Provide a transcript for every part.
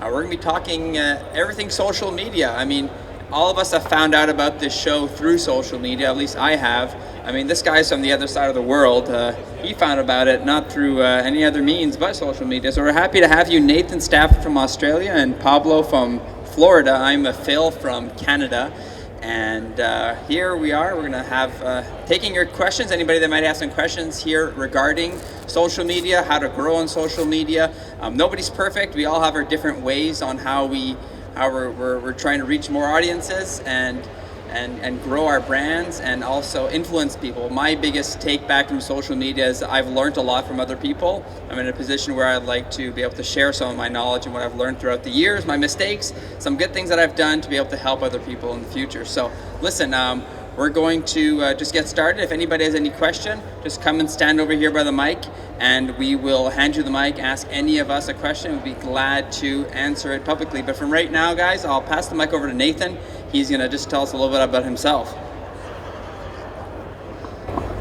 We're going to be talking everything social media. I mean, all of us have found out about this show through social media, at least I have. I mean, this guy's from the other side of the world. He found about it not through any other means but social media. So we're happy to have you, Nathan Stafford from Australia and Pablo from Florida. I'm Phil from Canada. And here we are. We're going to have taking your questions. Anybody that might have some questions here regarding social media, how to grow on social media. Nobody's perfect. We all have our different ways on how we're trying to reach more audiences and grow our brands and also influence people. My biggest take back from social media is I've learned a lot from other people. I'm in a position where I'd like to be able to share some of my knowledge and what I've learned throughout the years, my mistakes, some good things that I've done to be able to help other people in the future. So listen, we're going to just get started. If anybody has any question, just come and stand over here by the mic and we will hand you the mic, ask any of us a question. We'd be glad to answer it publicly. But from right now, guys, I'll pass the mic over to Nathan. He's going to just tell us a little bit about himself.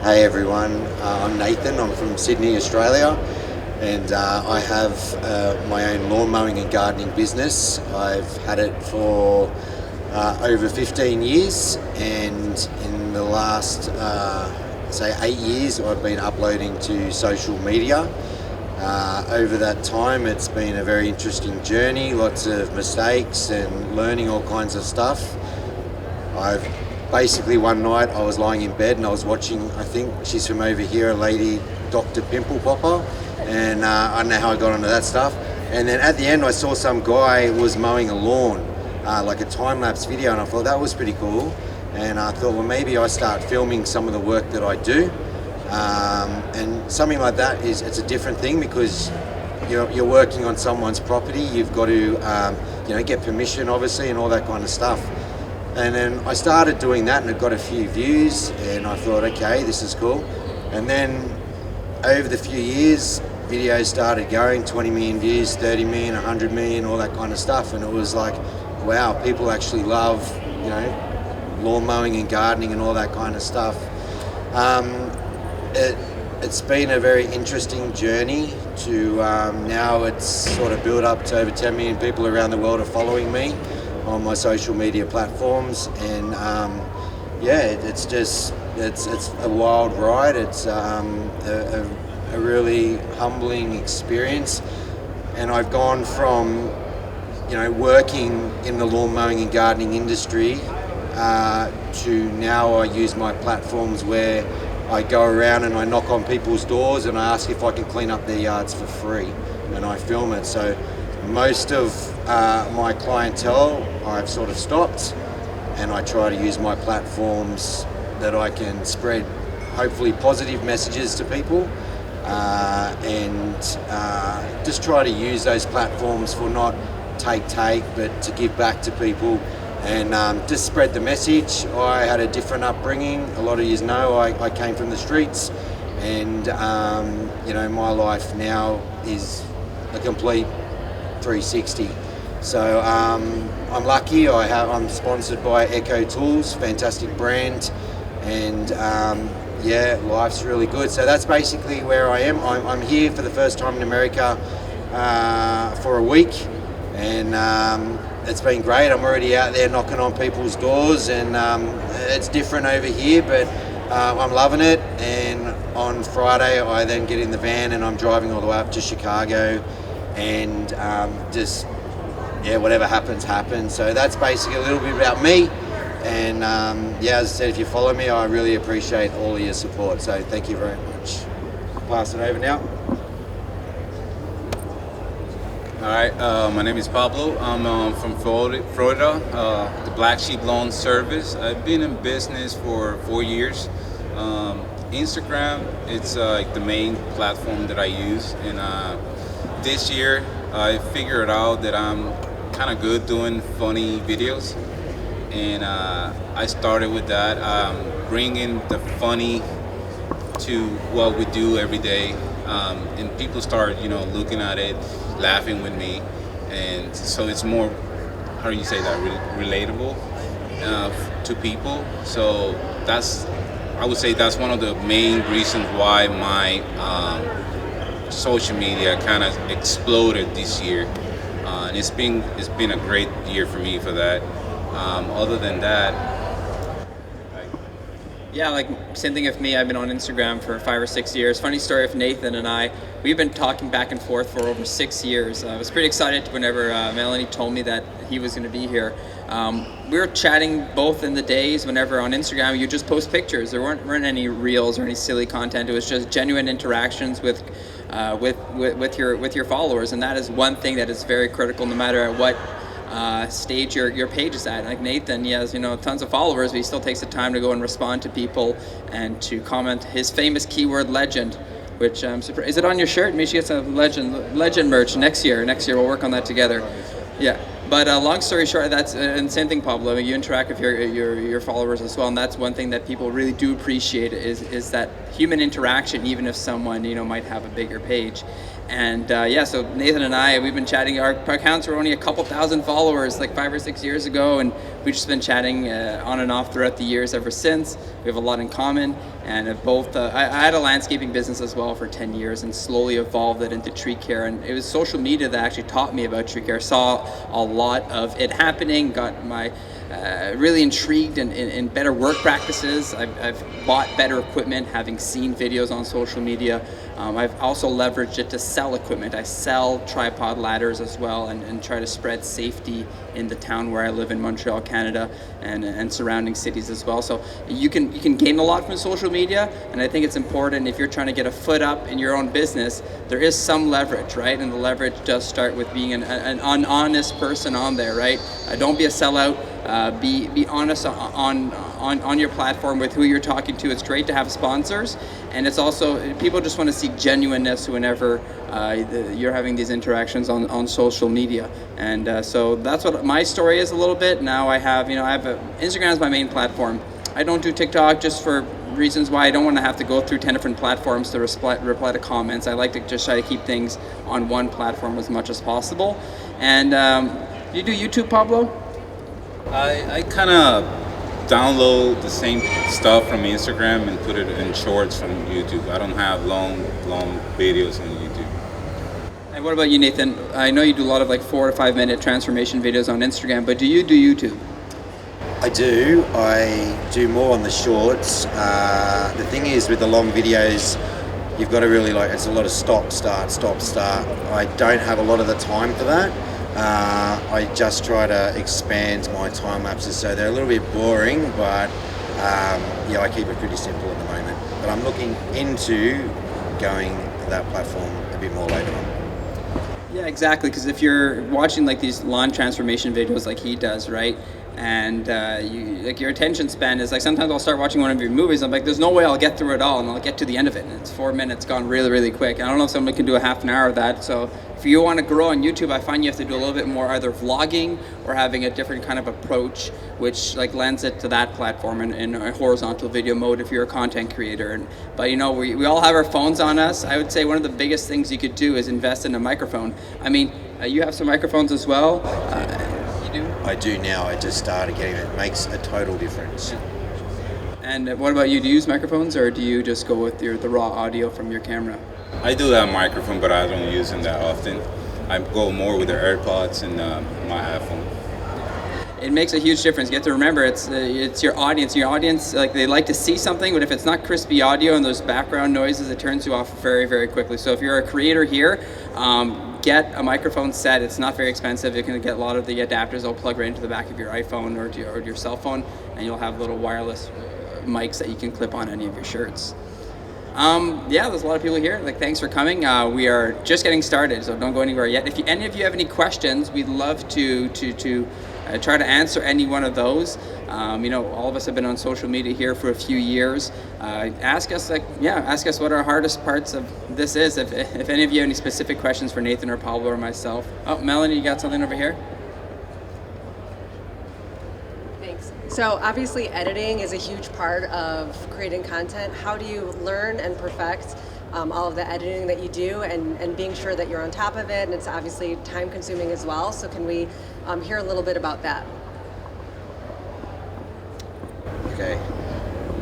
Hey everyone, I'm Nathan. I'm from Sydney, Australia, and I have my own lawn mowing and gardening business. I've had it for over 15 years, and in the last, say 8 years, I've been uploading to social media. Over that time, it's been a very interesting journey, lots of mistakes and learning all kinds of stuff. Basically one night I was lying in bed and I was watching, I think she's from over here, a lady, Dr. Pimple Popper, and I don't know how I got onto that stuff. And then at the end I saw some guy was mowing a lawn, like a time-lapse video, and I thought that was pretty cool. And I thought, well, maybe I start filming some of the work that I do. And something like that it's a different thing because you're working on someone's property. You've got to get permission, obviously, and all that kind of stuff. And then I started doing that, and it got a few views, and I thought, okay, this is cool. And then over the few years, videos started going, 20 million views, 30 million, 100 million, all that kind of stuff. And it was like, wow, people actually love, lawn mowing and gardening and all that kind of stuff. It's been a very interesting journey to now it's sort of built up to over 10 million people around the world are following me on my social media platforms, and it's a wild ride. It's a really humbling experience, and I've gone from working in the lawn mowing and gardening industry to now I use my platforms where I go around and I knock on people's doors and I ask if I can clean up their yards for free, and I film it. So most of my clientele I've sort of stopped, and I try to use my platforms that I can spread hopefully positive messages to people, and just try to use those platforms for not take, but to give back to people and just spread the message. I had a different upbringing. A lot of you know I came from the streets, and my life now is a complete 360. So I'm lucky. I'm sponsored by Echo Tools, fantastic brand, and life's really good. So that's basically where I am. I'm here for the first time in America for a week, and it's been great. I'm already out there knocking on people's doors, and it's different over here, but I'm loving it. And on Friday I then get in the van and I'm driving all the way up to Chicago, and whatever happens. So that's basically a little bit about me, and as I said, if you follow me, I really appreciate all of your support, so thank you very much. I'll pass it over now. All right, my name is Pablo. I'm from Florida, the Black Sheep Lawn Service. I've been in business for 4 years. Instagram, it's the main platform that I use, and this year I figured out that I'm kind of good doing funny videos, and I started with that, bringing the funny to what we do every day, and people start looking at it, laughing with me, and so it's more, how do you say that, relatable to people. So I would say that's one of the main reasons why my social media kind of exploded this year. And it's been a great year for me for that. Other than that, Yeah, like same thing with me. I've been on Instagram for 5 or 6 years. Funny story of Nathan and I. We've been talking back and forth for over 6 years. I was pretty excited whenever Melanie told me that he was going to be here. We were chatting both in the days whenever on Instagram you just post pictures. There weren't any reels or any silly content. It was just genuine interactions with your followers, and that is one thing that is very critical, no matter at what stage your page is at. Like Nathan, he has tons of followers, but he still takes the time to go and respond to people and to comment. His famous keyword legend, which I'm surprised. Is it on your shirt? Maybe she gets a legend merch next year. Next year we'll work on that together. Yeah. But long story short, that's and same thing, Pablo. I mean, you interact with your followers as well, and that's one thing that people really do appreciate is that human interaction, even if someone might have a bigger page. And so Nathan and I, we've been chatting. Our accounts were only a couple thousand followers like 5 or 6 years ago, and we've just been chatting on and off throughout the years ever since. We have a lot in common, and I had a landscaping business as well for 10 years and slowly evolved it into tree care. And it was social media that actually taught me about tree care. I saw a lot of it happening, got my really intrigued in better work practices. I've bought better equipment, having seen videos on social media. I've also leveraged it to sell equipment. I sell tripod ladders as well, and try to spread safety in the town where I live in Montreal, Canada, and surrounding cities as well. So you can gain a lot from social media, and I think it's important if you're trying to get a foot up in your own business. There is some leverage, right? And the leverage does start with being an honest person on there, right? Don't be a sellout. Be honest on your platform with who you're talking to. It's great to have sponsors, and it's also people just want to see genuineness whenever you're having these interactions on social media. And so that's what my story is a little bit. Now I have Instagram is my main platform. I don't do TikTok just for reasons why I don't want to have to go through 10 different platforms to reply to comments. I like to just try to keep things on one platform as much as possible. And you do YouTube, Pablo? I kind of download the same stuff from Instagram and put it in shorts from YouTube. I don't have long videos on YouTube. And what about you, Nathan? I know you do a lot of like 4 to 5 minute transformation videos on Instagram, but do you do YouTube? I do. I do more on the shorts. The thing is, with the long videos, you've got to really it's a lot of stop, start. I don't have a lot of the time for that. I just try to expand my time lapses, so they're a little bit boring, but I keep it pretty simple at the moment. But I'm looking into going that platform a bit more later on. Yeah, exactly. Because if you're watching like these lawn transformation videos like he does, right? And your attention span is like, sometimes I'll start watching one of your movies, I'm like, there's no way I'll get through it all, and I'll get to the end of it, and it's 4 minutes gone really, really quick. I don't know if someone can do a half an hour of that. So if you want to grow on YouTube, I find you have to do a little bit more either vlogging or having a different kind of approach, which like lends it to that platform in a horizontal video mode if you're a content creator. But we all have our phones on us. I would say one of the biggest things you could do is invest in a microphone. I mean, you have some microphones as well. You do? I do now. I just started getting it. It makes a total difference. And what about you? Do you use microphones, or do you just go with the raw audio from your camera? I do have a microphone, but I don't use them that often. I go more with the AirPods and my iPhone. It makes a huge difference. You have to remember, it's your audience. Your audience, like, they like to see something, but if it's not crispy audio and those background noises, it turns you off very, very quickly. So if you're a creator here, get a microphone set. It's not very expensive. You can get a lot of the adapters. They'll plug right into the back of your iPhone or your cell phone, and you'll have little wireless mics that you can clip on any of your shirts. There's a lot of people here. Like, thanks for coming. We are just getting started, so don't go anywhere yet. If any of you have any questions, we'd love to try to answer any one of those. All of us have been on social media here for a few years. Ask us what our hardest parts of this is. If any of you have any specific questions for Nathan or Pablo or myself. Oh, Melanie, you got something over here? Thanks. So obviously editing is a huge part of creating content. How do you learn and perfect all of the editing that you do and being sure that you're on top of it? And it's obviously time consuming as well. So can we hear a little bit about that? Okay.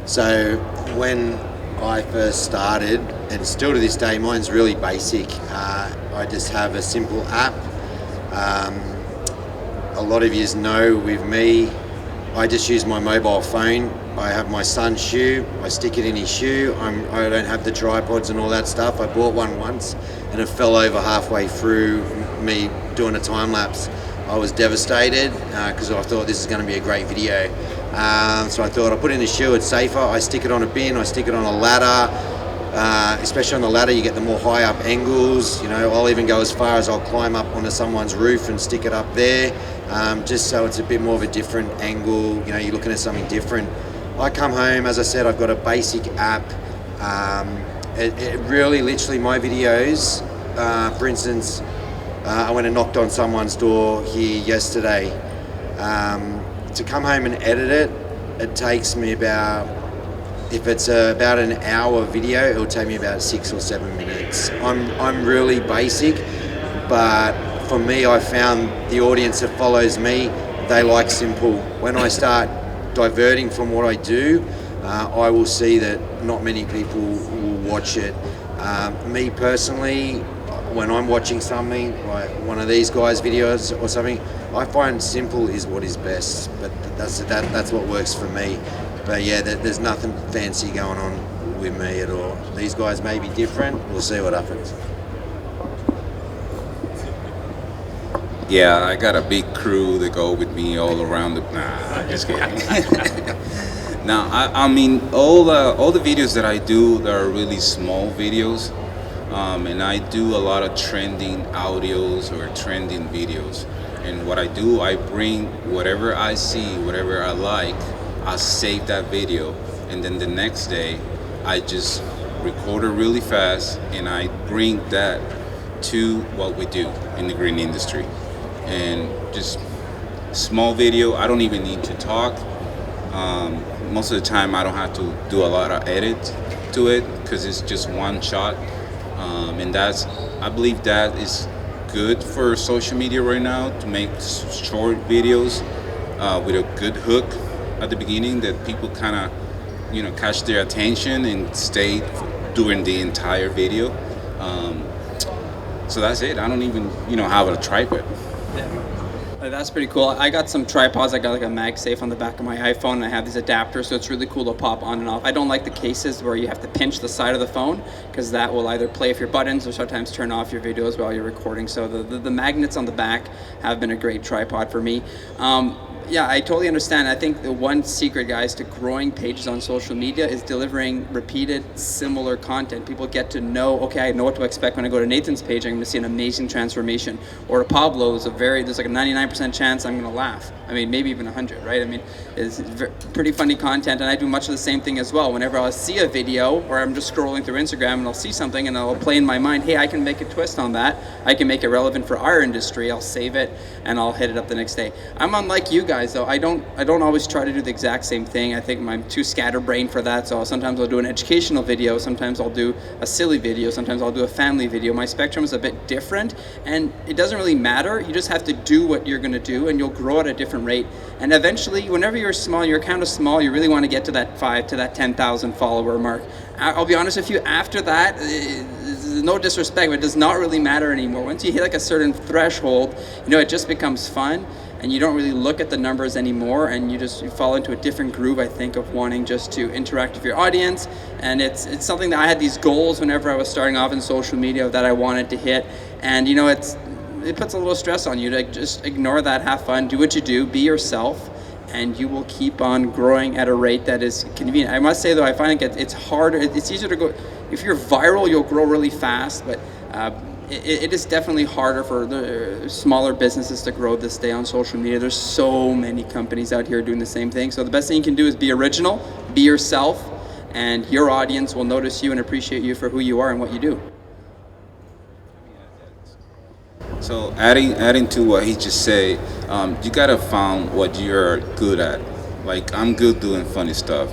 So when I first started, and still to this day, mine's really basic. I just have a simple app. a lot of you know with me, I just use my mobile phone. I have my son's shoe, I stick it in his shoe. I don't have the tripods and all that stuff. I bought one once and it fell over halfway through me doing a time lapse. I was devastated because I thought this is going to be a great video. So I thought I'll put it in the shoe, it's safer. I stick it on a bin, I stick it on a ladder. Especially on the ladder, you get the more high up angles. You know, I'll even go as far as I'll climb up onto someone's roof and stick it up there, just so it's a bit more of a different angle. You know, you're looking at something different. I come home, as I said, I've got a basic app. It really, literally, my videos, for instance, I went and knocked on someone's door here yesterday. To come home and edit it, it takes me about, if it's about an hour video, it'll take me about 6 or 7 minutes. I'm really basic, but for me, I found the audience that follows me, they like simple. When I start diverting from what I do, I will see that not many people will watch it. Me personally, when I'm watching something like one of these guys' videos or something, I find simple is what is best. But that's what works for me. But yeah, there's nothing fancy going on with me at all. These guys may be different. We'll see what happens. Yeah, I got a big crew that go with me all around the. Nah, just kidding. Now, I mean, all the videos that I do, they are really small videos, and I do a lot of trending audios or trending videos. And what I do, I bring whatever I see, whatever I like, I save that video, and then the next day, I just record it really fast, and I bring that to what we do in the green industry. And just small video, I don't even need to talk. Most of the time I don't have to do a lot of edit to it because it's just one shot, and I believe that is good for social media right now, to make short videos with a good hook at the beginning that people kind of catch their attention and stay during the entire video. So that's it. I don't even have a tripod. That's pretty cool. I got some tripods. I got like a MagSafe on the back of my iPhone, and I have these adapters, so it's really cool to pop on and off. I don't like the cases where you have to pinch the side of the phone, because that will either play with your buttons or sometimes turn off your videos while you're recording. So the magnets on the back have been a great tripod for me. Yeah, I totally understand. I think the one secret, guys, to growing pages on social media is delivering repeated, similar content. People get to know, okay, I know what to expect when I go to Nathan's page. I'm going to see an amazing transformation. Or to Pablo's, there's like a 99% chance I'm going to laugh. I mean, maybe even 100, right? I mean, it's pretty funny content, and I do much of the same thing as well. Whenever I see a video, or I'm just scrolling through Instagram and I'll see something and I'll play in my mind, hey, I can make a twist on that. I can make it relevant for our industry. I'll save it and I'll hit it up the next day. I'm unlike you guys, though. I don't always try to do the exact same thing. I think I'm too scatterbrained for that. So sometimes I'll do an educational video. Sometimes I'll do a silly video. Sometimes I'll do a family video. My spectrum is a bit different, and it doesn't really matter. You just have to do what you're going to do, and you'll grow at a different rate. And eventually, whenever you're small, your account is small, you really want to get to that 5 to that 10,000 follower mark. I'll be honest with you, after that, no disrespect, but it does not really matter anymore. Once you hit like a certain threshold, it just becomes fun, and you don't really look at the numbers anymore, and you fall into a different groove, I think, of wanting just to interact with your audience. And it's something that I had these goals whenever I was starting off in social media that I wanted to hit, and it puts a little stress on you to just ignore that, have fun, do what you do, be yourself, and you will keep on growing at a rate that is convenient. I must say, though, I find it's harder. It's easier to go. If you're viral, you'll grow really fast, but it is definitely harder for the smaller businesses to grow this day on social media. There's so many companies out here doing the same thing. So the best thing you can do is be original, be yourself, and your audience will notice you and appreciate you for who you are and what you do. So adding to what he just said, you gotta find what you're good at. Like, I'm good doing funny stuff.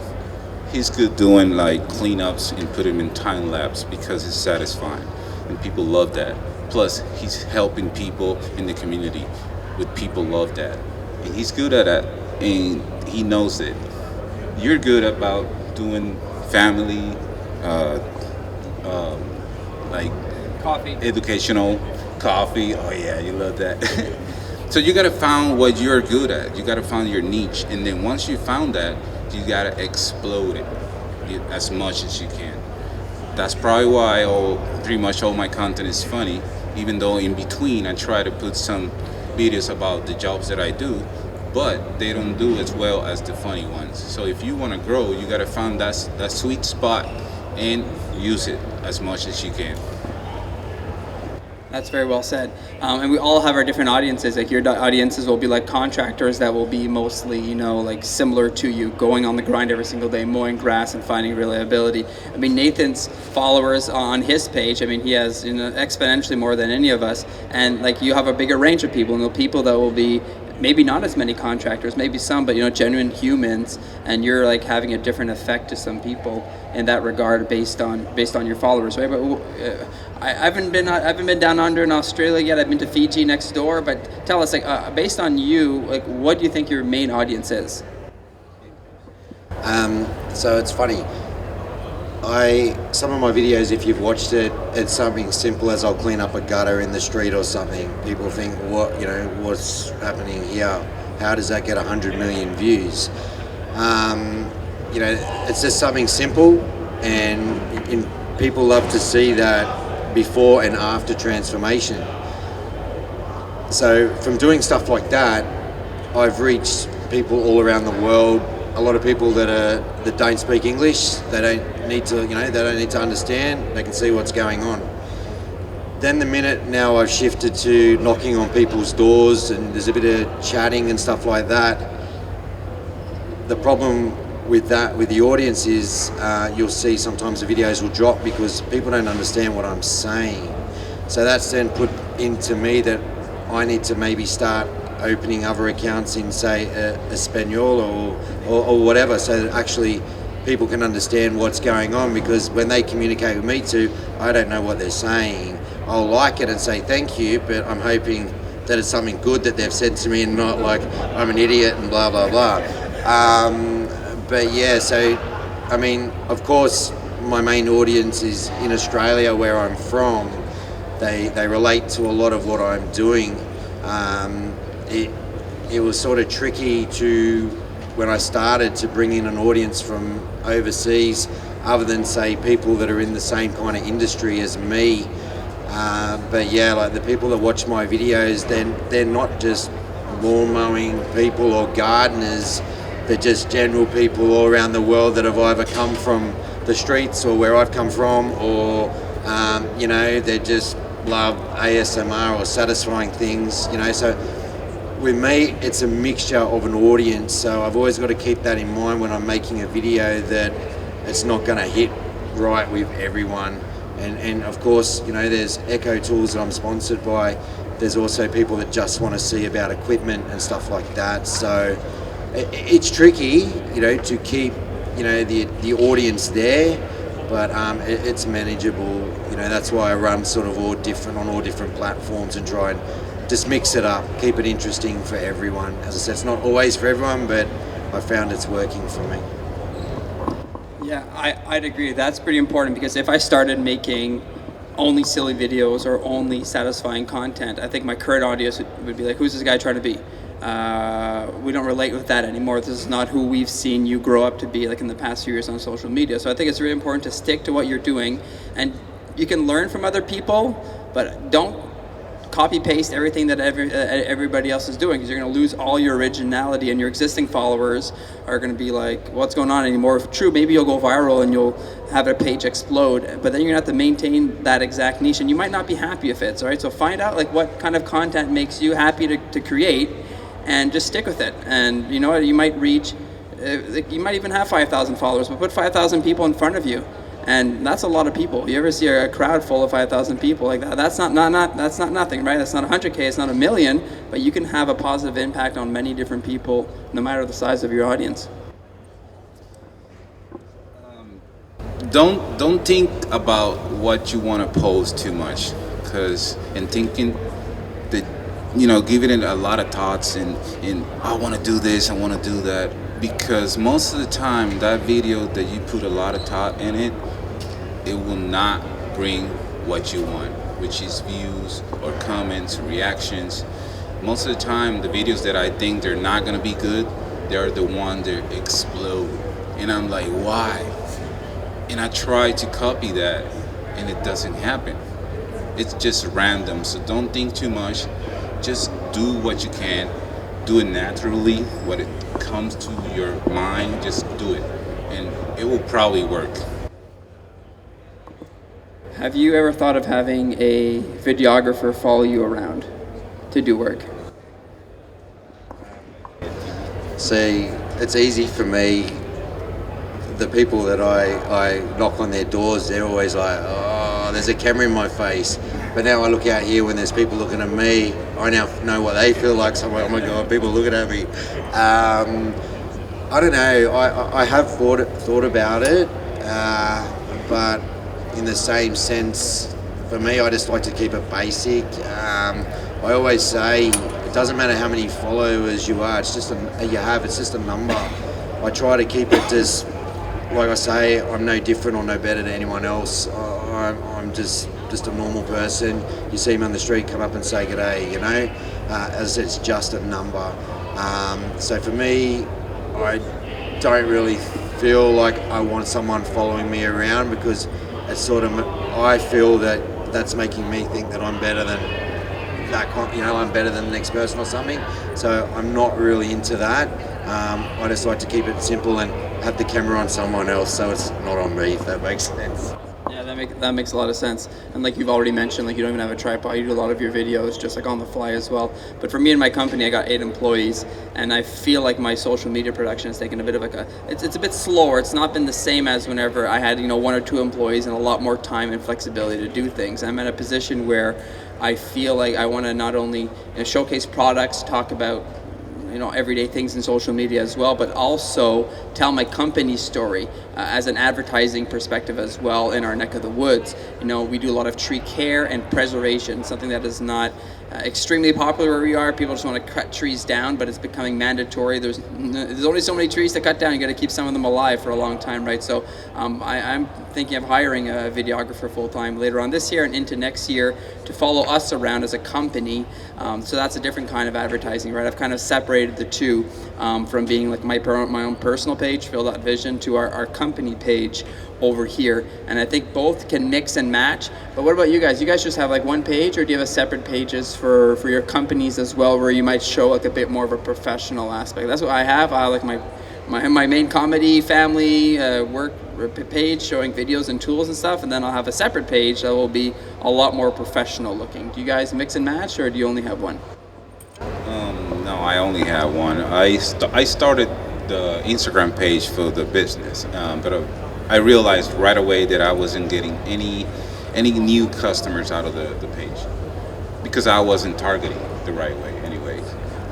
He's good doing like cleanups and put him in time lapse because it's satisfying, and people love that. Plus, he's helping people in the community, with people love that, and he's good at that, and he knows it. You're good about doing family, like Coffee. educational. Coffee, oh yeah, you love that. So you gotta find what you're good at. You gotta find your niche, and then once you found that, you gotta explode it as much as you can. That's probably why pretty much all my content is funny, even though in between I try to put some videos about the jobs that I do, but they don't do as well as the funny ones. So if you want to grow, you gotta find that sweet spot and use it as much as you can. That's very well said. And we all have our different audiences. Like your audiences will be like contractors that will be mostly, you know, like similar to you, going on the grind every single day, mowing grass and finding reliability. I mean, Nathan's followers on his page, I mean, he has, you know, exponentially more than any of us. And like you have a bigger range of people, and the people that will be maybe not as many contractors, maybe some, but you know, genuine humans, and you're like having a different effect to some people in that regard based on your followers, right? But I haven't been down under in Australia yet. I've been to Fiji next door, but tell us, like, based on you, like, what do you think your main audience is? So it's funny. Some of my videos, if you've watched it, it's something simple as I'll clean up a gutter in the street or something. People think, what's happening here? How does that get 100 million views? It's just something simple, and people love to see that before and after transformation. So from doing stuff like that, I've reached people all around the world. A lot of people that don't speak English, they don't need to understand. They can see what's going on. Then the minute now I've shifted to knocking on people's doors, and there's a bit of chatting and stuff like that. The problem with the audience is you'll see sometimes the videos will drop because people don't understand what I'm saying. So that's then put into me that I need to maybe start opening other accounts in, say, Espanol or whatever, so that actually people can understand what's going on, because when they communicate with me too, I don't know what they're saying. I'll like it and say thank you, but I'm hoping that it's something good that they've said to me and not like I'm an idiot and blah, blah, blah. But yeah, so, I mean, of course, my main audience is in Australia, where I'm from. They relate to a lot of what I'm doing. It was sort of tricky when I started to bring in an audience from overseas, other than say people that are in the same kind of industry as me. But yeah, like the people that watch my videos, they're not just lawn mowing people or gardeners. They're just general people all around the world that have either come from the streets or where I've come from, or they just love ASMR or satisfying things. So with me, it's a mixture of an audience, so I've always got to keep that in mind when I'm making a video, that it's not going to hit right with everyone. And of course, there's Echo Tools that I'm sponsored by. There's also people that just want to see about equipment and stuff like that. So it's tricky, to keep, the audience there, but it's manageable. That's why I run sort of on all different platforms and try and just mix it up, keep it interesting for everyone. As I said, it's not always for everyone, but I found it's working for me. Yeah, I'd agree. That's pretty important, because if I started making only silly videos or only satisfying content, I think my current audience would be like, who's this guy trying to be? We don't relate with that anymore. This is not who we've seen you grow up to be, like in the past few years on social media. So I think it's really important to stick to what you're doing, and you can learn from other people, but don't copy paste everything that everybody else is doing, because you're going to lose all your originality, and your existing followers are going to be like, what's going on anymore? If true, maybe you'll go viral and you'll have a page explode, but then you're going to have to maintain that exact niche, and you might not be happy if it's, all right? So find out like what kind of content makes you happy to create, and just stick with it. And you know what, you might reach, you might even have 5,000 followers, but put 5,000 people in front of you, and that's a lot of people. You ever see a crowd full of 5,000 people like that? That's not nothing, right? That's not 100K, it's not a million, but you can have a positive impact on many different people, no matter the size of your audience. Don't think about what you want to post too much, because in thinking that, giving it a lot of thoughts and I want to do this, I want to do that, because most of the time that video that you put a lot of thought in it, it will not bring what you want, which is views or comments, reactions. most of the time, the videos that I think they're not gonna be good, they're the ones that explode. And I'm like, why? And I try to copy that, and it doesn't happen. It's just random, so don't think too much. Just do what you can. Do it naturally. When it comes to your mind, just do it, and it will probably work. Have you ever thought of having a videographer follow you around to do work? See, it's easy for me. The people that I knock on their doors, they're always like, oh, there's a camera in my face. But now I look out here when there's people looking at me, I now know what they feel like. So I'm like, oh my God, people looking at me. I don't know, I have thought about it, but in the same sense, for me, I just like to keep it basic. I always say, it doesn't matter how many followers you are, it's just it's just a number. I try to keep it just, like I say, I'm no different or no better than anyone else. I'm just a normal person. You see me on the street, come up and say g'day, you know, as it's just a number. So for me, I don't really feel like I want someone following me around, because it's sort of, I feel that that's making me think that I'm better than that, you know, I'm better than the next person or something. So I'm not really into that. I just like to keep it simple and have the camera on someone else, so it's not on me, if that makes sense. Yeah, that makes a lot of sense. And like you've already mentioned, like you don't even have a tripod. You do a lot of your videos just like on the fly as well. But for me and my company, I got 8 employees, and I feel like my social media production has taken a bit of like it's a bit slower. It's not been the same as whenever I had 1 or 2 employees and a lot more time and flexibility to do things. I'm at a position where I feel like I want to not only showcase products, talk about everyday things in social media as well, but also tell my company's story as an advertising perspective as well in our neck of the woods. We do a lot of tree care and preservation, something that is not extremely popular where we are. People just want to cut trees down, but it's becoming mandatory. There's only so many trees to cut down. You got to keep some of them alive for a long time, right? So I'm thinking of hiring a videographer full-time later on this year and into next year to follow us around as a company. So that's a different kind of advertising, right? I've kind of separated the two from being like my own personal page, Phil.Vision, to our company page over here. And I think both can mix and match. But what about you guys? You guys just have like one page, or do you have separate pages for your companies as well, where you might show like a bit more of a professional aspect? That's what I have. I like my main comedy family work page showing videos and tools and stuff, and then I'll have a separate page that will be a lot more professional looking. Do you guys mix and match, or do you only have one? No, I only have one. I started the Instagram page for the business, but I realized right away that I wasn't getting any new customers out of the page, because I wasn't targeting the right way anyways.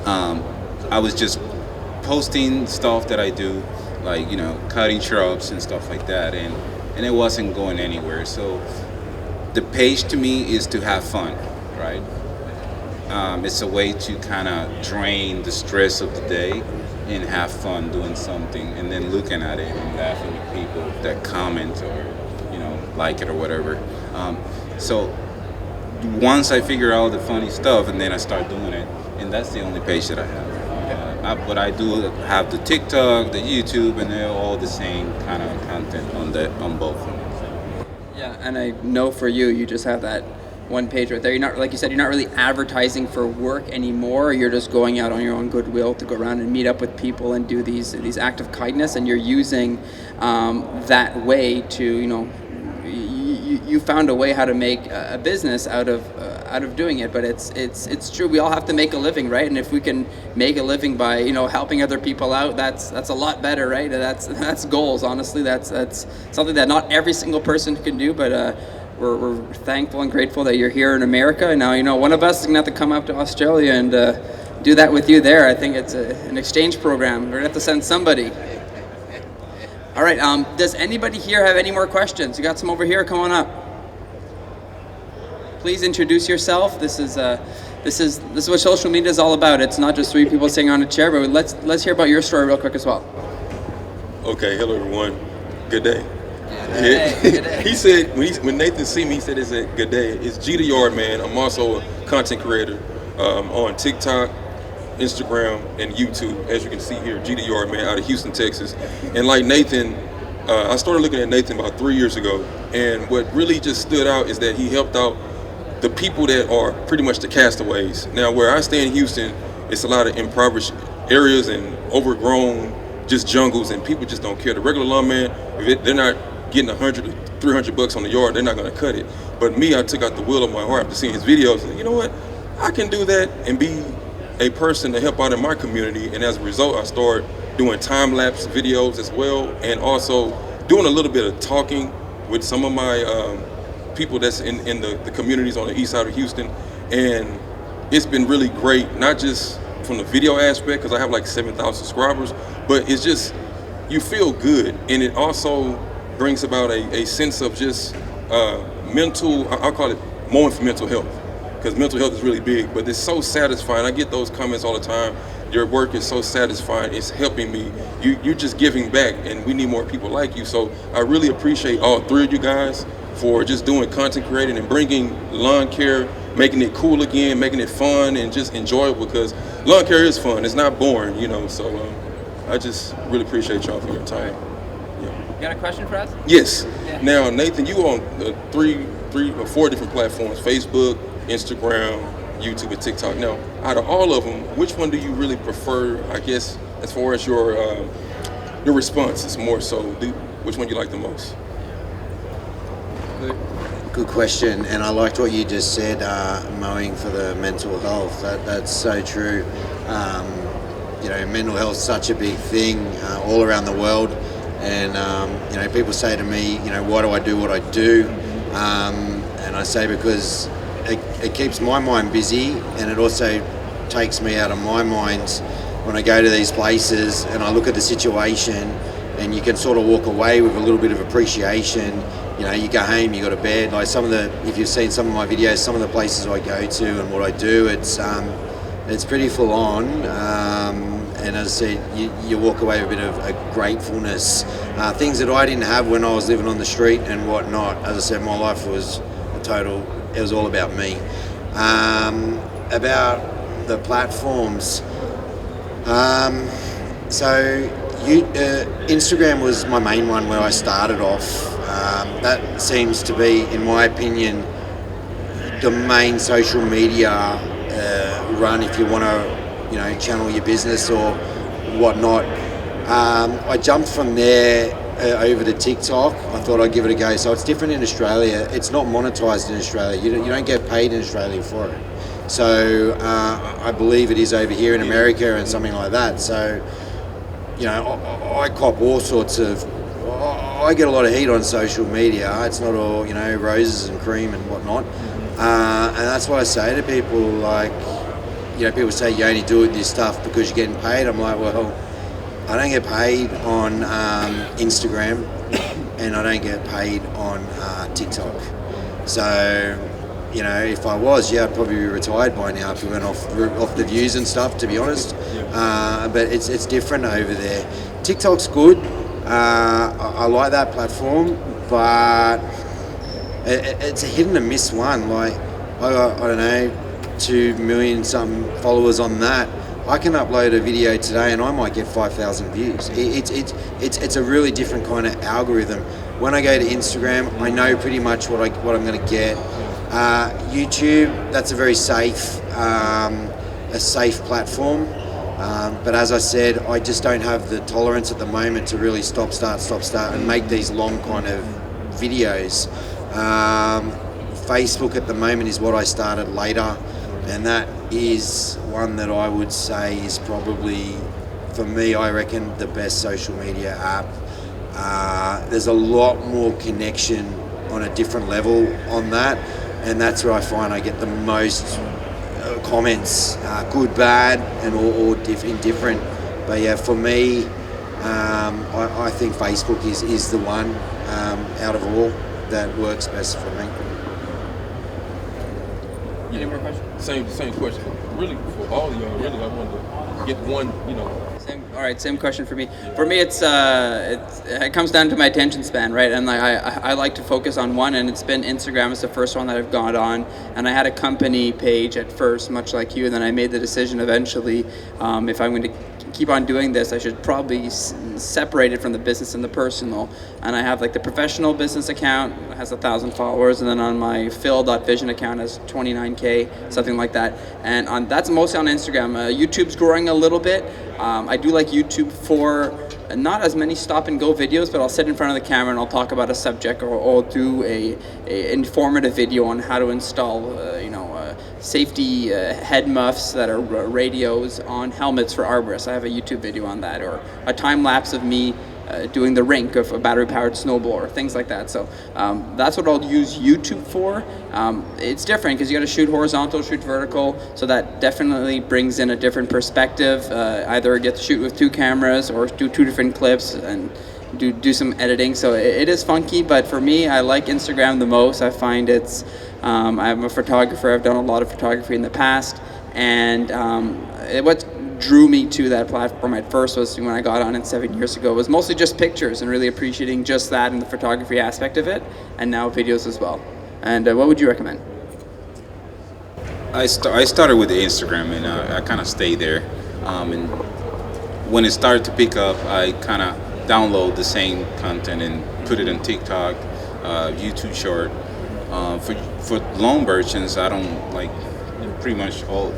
I was just posting stuff that I do, like cutting shrubs and stuff like that, and it wasn't going anywhere. So the page to me is to have fun, right? It's a way to kind of drain the stress of the day and have fun doing something, and then looking at it and laughing at people that comment or like it or whatever. So once I figure out the funny stuff, and then I start doing it, and that's the only page that I have. But I do have the TikTok, the YouTube, and they're all the same kind of content on both of them. So. Yeah, and I know for you just have that one page right there. You're not, like you said, you're not really advertising for work anymore. You're just going out on your own goodwill to go around and meet up with people and do these acts of kindness, and you're using that way to you found a way how to make a business out of doing it. But it's true, we all have to make a living, right? And if we can make a living by helping other people out, that's a lot better, right? That's goals. Honestly, that's something that not every single person can do, but we're thankful and grateful that you're here in America. And now one of us is gonna have to come up to Australia and do that with you there. I think it's an exchange program. We're gonna have to send somebody. All right, does anybody here have any more questions? You got some over here, come on up. Please introduce yourself. This is what social media is all about. It's not just 3 people sitting on a chair, but let's hear about your story real quick as well. Okay, hello everyone. Good day. Good day. Good day. He said when Nathan see me, he said it's a good day. It's G the Yard Man. I'm also a content creator. on TikTok, Instagram, and YouTube. As you can see here, GDR, man, out of Houston, Texas. And like Nathan, I started looking at Nathan about 3 years ago, and what really just stood out is that he helped out the people that are pretty much the castaways. Now, where I stay in Houston, it's a lot of impoverished areas and overgrown just jungles, and people just don't care. The regular lawman, they're not getting 100 or 300 bucks on the yard, they're not gonna cut it. But me, I took out the will of my heart after seeing his videos, and you know what? I can do that and be a person to help out in my community, and as a result, I started doing time-lapse videos as well, and also doing a little bit of talking with some of my people that's in the communities on the east side of Houston, and it's been really great, not just from the video aspect, because I have like 7,000 subscribers, but it's just, you feel good, and it also brings about a sense of just mental, I'll call it moment for mental health, because mental health is really big, but it's so satisfying. I get those comments all the time. Your work is so satisfying. It's helping me. You're just giving back, and we need more people like you. So I really appreciate all three of you guys for just doing content creating and bringing lawn care, making it cool again, making it fun and just enjoyable, because lawn care is fun. It's not boring, you know. So I just really appreciate y'all for your time. You got a question for us? Yes. Yeah. Now, Nathan, you on three or four different platforms: Facebook, Instagram, YouTube, and TikTok. Now, out of all of them, which one do you really prefer, I guess, as far as your responses more so? Which one you like the most? Good question, and I liked what you just said, mowing for the mental health. That's so true. You know, mental health is such a big thing all around the world, and you know, people say to me, you know, why do I do what I do? And I say because it keeps my mind busy, and it also takes me out of my mind when I go to these places and I look at the situation, and you can sort of walk away with a little bit of appreciation. You know, you go home, you go to bed. Like if you've seen some of my videos, some of the places I go to and what I do, it's pretty full on. And as I said, you walk away with a bit of a gratefulness. Things that I didn't have when I was living on the street and whatnot. As I said, my life was it was all about me. About the platforms. Instagram was my main one where I started off. That seems to be, in my opinion, the main social media run if you want to, you know, channel your business or whatnot. I jumped from there over to TikTok. I thought I'd give it a go. So it's different in Australia. It's not monetized in Australia. You don't get paid in Australia for it. So I believe it is over here in America and something like that. So, you know, I cop all sorts of. I get a lot of heat on social media. It's not all, you know, roses and cream and whatnot. And that's why I say to people, like, you know, people say you only do this stuff because you're getting paid. I'm like, well, I don't get paid on Instagram, and I don't get paid on TikTok. So, you know, if I was, I'd probably be retired by now if we went off the views and stuff, to be honest. But it's different over there. TikTok's good. I like that platform, but it's a hit and a miss one. Like, I don't know, 2 million something followers on that. I can upload a video today and I might get 5,000 views. It's a really different kind of algorithm. When I go to Instagram, I know pretty much what I'm going to get. YouTube, that's a very safe platform. But as I said, I just don't have the tolerance at the moment to really stop, start, and make these long kind of videos. Facebook at the moment is what I started later, and that is one that I would say is probably, for me, I reckon, the best social media app. There's a lot more connection on a different level on that, and that's where I find I get the most comments, good, bad, and all indifferent. But yeah, for me, I think Facebook is the one out of all that works best for me. Any more questions? Same question. really for all of y'all, really, I wanted to get one, you know. All right, same question for me. For me, it comes down to my attention span, right? And like I like to focus on one, and it's been Instagram is the first one that I've gone on. And I had a company page at first, much like you, and then I made the decision eventually, if I'm going to keep on doing this, I should probably separate it from the business and the personal. And I have like the professional business account has 1,000 followers, and then on my Phil.vision account has 29K, something like that. And that's mostly on Instagram. YouTube's growing a little bit. I do like YouTube for not as many stop and go videos, but I'll sit in front of the camera and I'll talk about a subject, or I'll do a informative video on how to install, safety head muffs that are radios on helmets for arborists. I have a YouTube video on that, or a time lapse of me doing the rink of a battery-powered snowblower, things like that. So that's what I'll use YouTube for. It's different because you got to shoot horizontal, shoot vertical, so that definitely brings in a different perspective. Either get to shoot with 2 cameras or do 2 different clips and do some editing. So it is funky, but for me, I like Instagram the most. I find it's, I'm a photographer. I've done a lot of photography in the past, and what drew me to that platform at first was when I got on it 7 years ago, was mostly just pictures and really appreciating just that and the photography aspect of it, and now videos as well. And what would you recommend? I started with the Instagram, and I kind of stayed there. And when it started to pick up, I kind of download the same content and put it on TikTok, YouTube Short. For loan merchants, I don't like pretty much all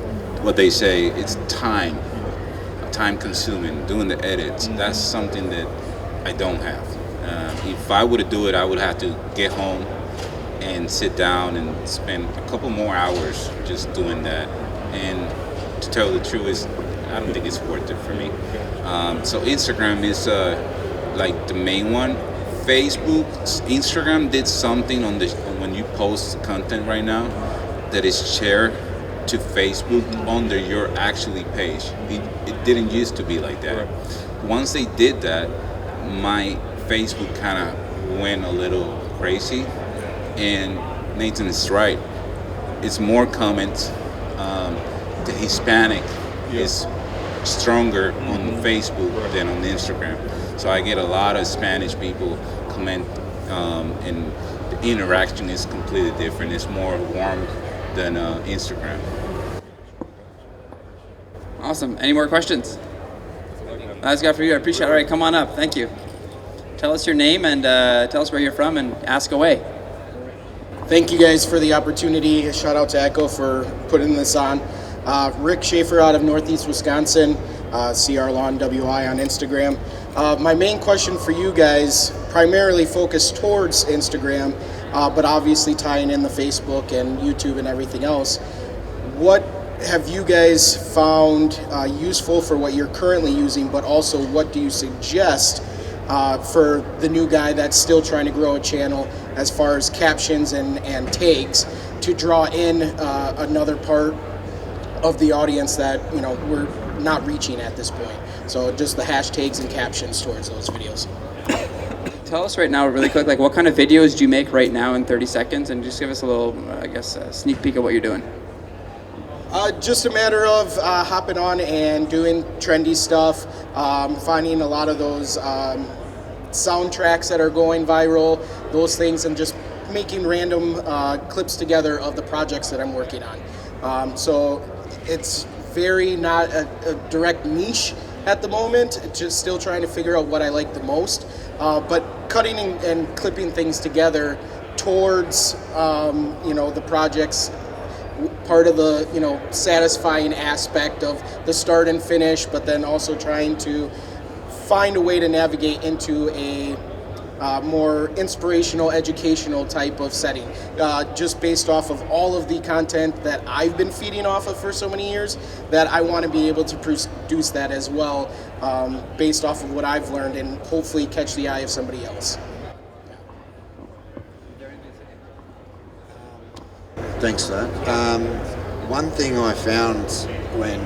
what they say. It's time consuming doing the edits. That's something that I don't have. If I were to do it, I would have to get home and sit down and spend a couple more hours just doing that. And to tell the truth, I don't think it's worth it for me. So Instagram is like the main one. Instagram did something on when you post content right now that is shared to Facebook under your actually page. It didn't used to be like that. Once they did that, my Facebook kind of went a little crazy, and Nathan is right. It's more comments. The Hispanic is stronger on Facebook than on Instagram. So I get a lot of Spanish people comment, and the interaction is completely different. It's more warm than Instagram. Awesome. Any more questions? That's got for you. I appreciate it. All right, come on up. Thank you. Tell us your name and tell us where you're from and ask away. Thank you guys for the opportunity. Shout out to Echo for putting this on. Rick Schaefer out of Northeast Wisconsin, CR Lawn WI on Instagram. My main question for you guys, primarily focused towards Instagram, but obviously tying in the Facebook and YouTube and everything else. What have you guys found useful for what you're currently using, but also what do you suggest for the new guy that's still trying to grow a channel as far as captions and tags to draw in another part of the audience that we're not reaching at this point? So just the hashtags and captions towards those videos. Tell us right now really quick, like what kind of videos do you make right now in 30 seconds, and just give us a little, sneak peek of what you're doing. Just a matter of hopping on and doing trendy stuff, finding a lot of those soundtracks that are going viral, those things, and just making random clips together of the projects that I'm working on. So it's very not a direct niche at the moment, just still trying to figure out what I like the most, but cutting and clipping things together towards the projects, part of the satisfying aspect of the start and finish, but then also trying to find a way to navigate into a more inspirational, educational type of setting, just based off of all of the content that I've been feeding off of for so many years, that I want to be able to produce that as well, based off of what I've learned, and hopefully catch the eye of somebody else. Thanks for that. One thing I found when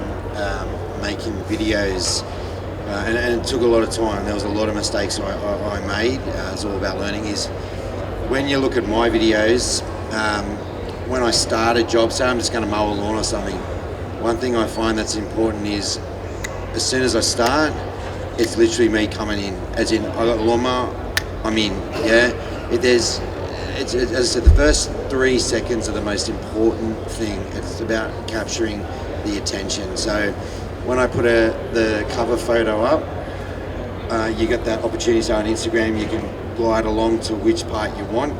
making videos, and it took a lot of time, there was a lot of mistakes I made, it's all about learning, is when you look at my videos, when I start a job, say I'm just going to mow a lawn or something, one thing I find that's important is as soon as I start, it's literally me coming in. As in, I got the lawnmower, I'm in. Yeah, as I said, the first 3 seconds are the most important thing. It's about capturing the attention. So when I put the cover photo up, you get that opportunity. So on Instagram, you can glide along to which part you want.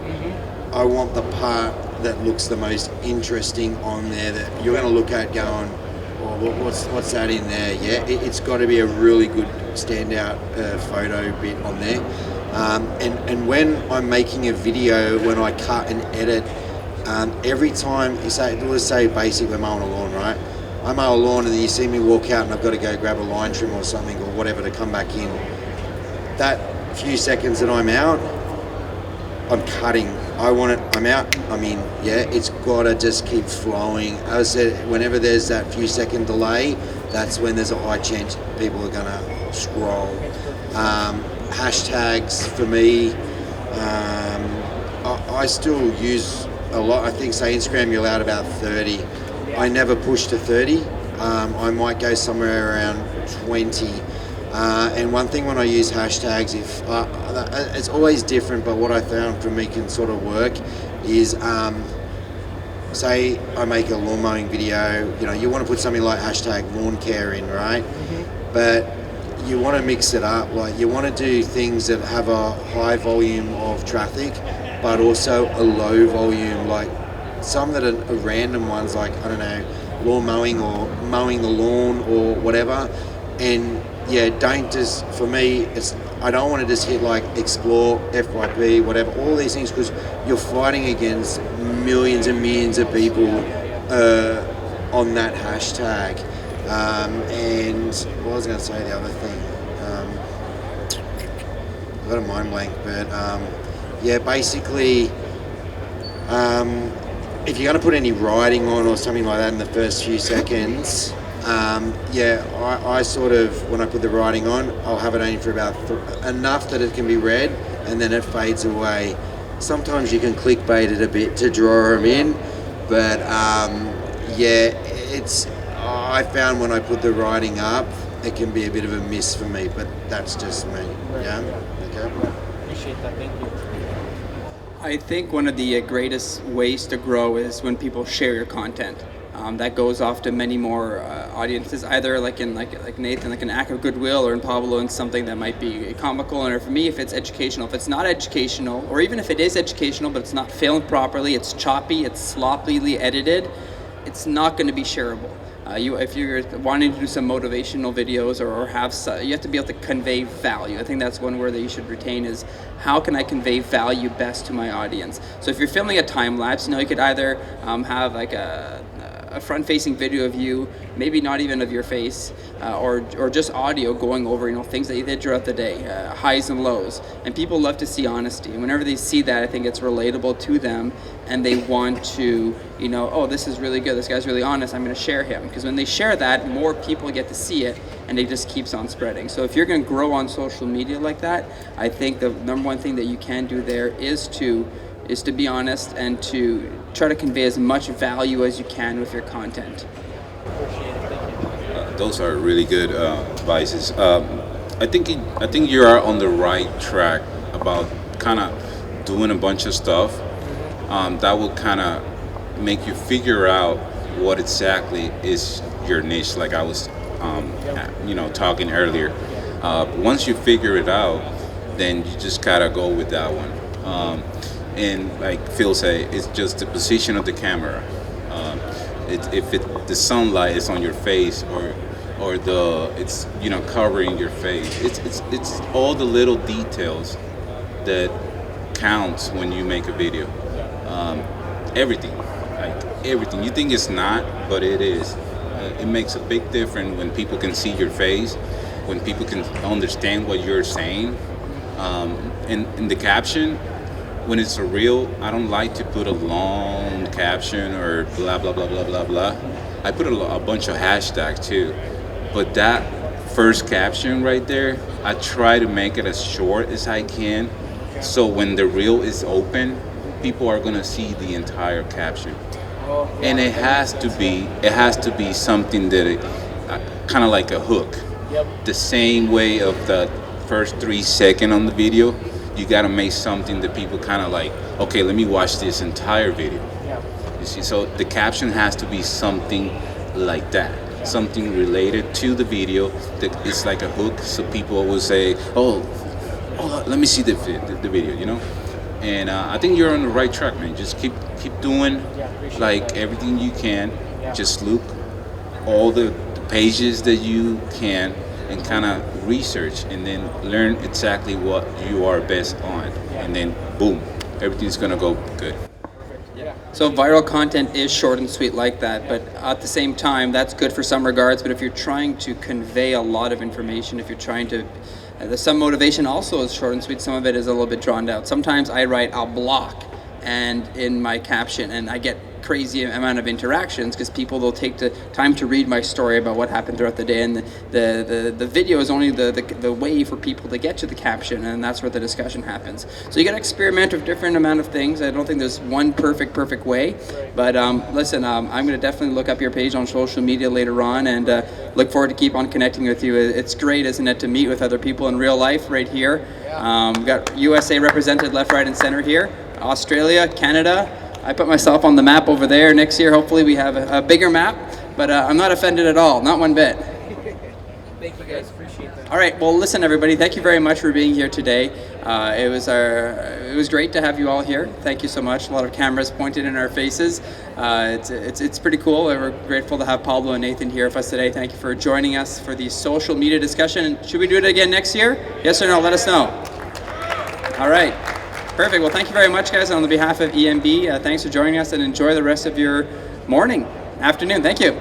I want the part that looks the most interesting on there that you're going to look at going, oh, what's that in there? Yeah, it's got to be a really good standout photo bit on there. And when I'm making a video, when I cut and edit, every time, let's say basically mowing a lawn, right? I mow a lawn and then you see me walk out and I've got to go grab a line trim or something or whatever to come back in. That few seconds that I'm out, I'm cutting. I want it, I'm out, I'm in. Yeah, it's got to just keep flowing. As I said, whenever there's that few second delay, that's when there's a high chance people are going to scroll. Hashtags for me, I still use a lot. I think, say, Instagram, you're allowed about 30. I never push to 30. I might go somewhere around 20. And one thing when I use hashtags, it's always different, but what I found for me can sort of work is, say I make a lawn mowing video, you want to put something like hashtag lawn care in, right? But you want to mix it up, like you want to do things that have a high volume of traffic, but also a low volume, like some that are random ones, like, I don't know, lawn mowing or mowing the lawn or whatever. And yeah, don't just, for me, I don't want to just hit like explore, FYP, whatever, all these things, because you're fighting against millions and millions of people on that hashtag. And what was I going to say, the other thing? I've got a mind blank, but yeah, basically, if you're going to put any writing on or something like that in the first few seconds, I sort of, when I put the writing on, I'll have it only for about enough that it can be read, and then it fades away. Sometimes you can clickbait it a bit to draw them in, but I found when I put the writing up, it can be a bit of a miss for me, but that's just me. Right. Yeah. Okay. Appreciate that. Thank you. I think one of the greatest ways to grow is when people share your content. That goes off to many more audiences, either like Nathan, like an act of goodwill, or in Pablo, in something that might be comical, or for me, if it's educational. If it's not educational, or even if it is educational but it's not filmed properly, it's choppy, it's sloppily edited, it's not going to be shareable. If you're wanting to do some motivational videos or you have to be able to convey value. I think that's one word that you should retain is, how can I convey value best to my audience? So if you're filming a time lapse, you could either have like a front-facing video of you, maybe not even of your face, or just audio going over things that you did throughout the day, highs and lows. And people love to see honesty, and whenever they see that, I think it's relatable to them, and they want to, oh, this is really good, this guy's really honest, I'm going to share him. Because when they share that, more people get to see it, and it just keeps on spreading. So if you're going to grow on social media like that, I think the number one thing that you can do there is to be honest and to try to convey as much value as you can with your content. Those are really good advices. I think you are on the right track about kind of doing a bunch of stuff that will kind of make you figure out what exactly is your niche. Like I was, talking earlier. Once you figure it out, then you just gotta go with that one. And like Phil said, it's just the position of the camera. If the sunlight is on your face, or it's covering your face. It's all the little details that counts when you make a video. Everything, like everything. You think it's not, but it is. It makes a big difference when people can see your face, when people can understand what you're saying. And in the caption, when it's a reel, I don't like to put a long caption or blah, blah, blah, blah, blah, blah. I put a bunch of hashtags too. But that first caption right there, I try to make it as short as I can. So when the reel is open, people are gonna see the entire caption. and it has to be something that it kind of like a hook. The same way of the first 3 seconds on the video, you got to make something that people kind of like, okay, let me watch this entire video. You see, so the caption has to be something like that, something related to the video that it's like a hook, so people will say, oh, let me see the video, you know. And I think you're on the right track, man. Just keep doing like everything you can. Just look all the pages that you can and kind of research and then learn exactly what you are best on, and then boom, everything's gonna go good. So viral content is short and sweet like that, but at the same time, that's good for some regards. But if you're trying to convey a lot of information, if you're trying to, there's some motivation also is short and sweet. Some of it is a little bit drawn out. Sometimes I write a block and in my caption, and I get crazy amount of interactions because people will take the time to read my story about what happened throughout the day, and the video is only the way for people to get to the caption, and that's where the discussion happens. So you got to experiment with different amount of things. I don't think there's one perfect way, but listen, I'm going to definitely look up your page on social media later on, and look forward to keep on connecting with you. It's great, isn't it, to meet with other people in real life right here. We've got USA represented left, right, and center here. Australia, Canada. I put myself on the map over there. Next year, hopefully, we have a bigger map, but I'm not offended at all, not one bit. Thank you guys, appreciate that. All right, well, listen, everybody, thank you very much for being here today. It was great to have you all here. Thank you so much. A lot of cameras pointed in our faces. It's pretty cool. We're grateful to have Pablo and Nathan here with us today. Thank you for joining us for the social media discussion. Should we do it again next year? Yes or no? Let us know. All right. Perfect. Well, thank you very much, guys. On behalf of EMB, thanks for joining us, and enjoy the rest of your morning, afternoon. Thank you.